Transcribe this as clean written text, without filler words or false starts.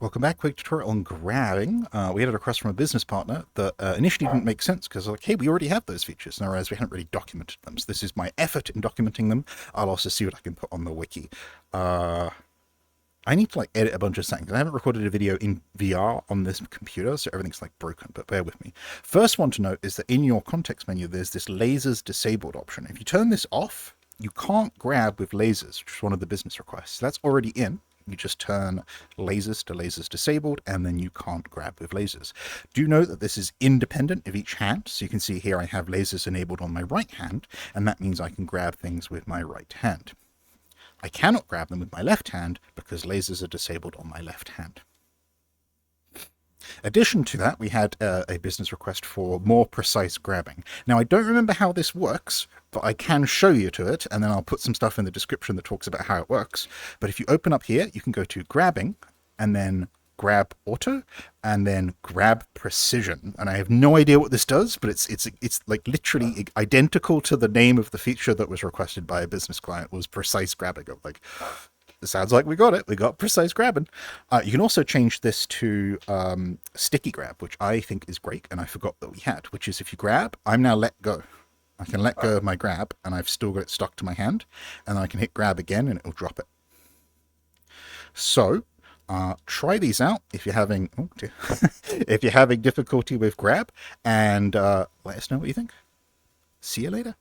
Welcome back. Quick tutorial on grabbing. We had a request from a business partner that initially didn't make sense because like, hey, we already have those features, and I realized we hadn't really documented them. So this is my effort in documenting them. I'll also see what I can put on the wiki. I need to like edit a bunch of settings. I haven't recorded a video in VR on this computer, so everything's like broken, but bear with me. First one to note is that in your context menu, there's this lasers disabled option. If you turn this off, you can't grab with lasers, which is one of the business requests. So that's already in. You just turn lasers to lasers disabled, and then you can't grab with lasers. Do note that this is independent of each hand. So you can see here I have lasers enabled on my right hand, and that means I can grab things with my right hand. I cannot grab them with my left hand because lasers are disabled on my left hand. Addition to that, we had a business request for more precise grabbing. Now, I don't remember how this works, but I can show you to it, and then I'll put some stuff in the description that talks about how it works. But if you open up here, you can go to grabbing, and then grab auto, and then grab precision. And I have no idea what this does, but it's like literally identical to the name of the feature that was requested by a business client, was precise grabbing. I'm like, it sounds like we got it. We got precise grabbing. You can also change this to sticky grab, which I think is great, and I forgot that we had, which is if you grab, I'm now let go. I can let go of my grab, and I've still got it stuck to my hand, and I can hit grab again, and it'll drop it. So try these out if you're having if you're having difficulty with grab, and let us know what you think. See you later.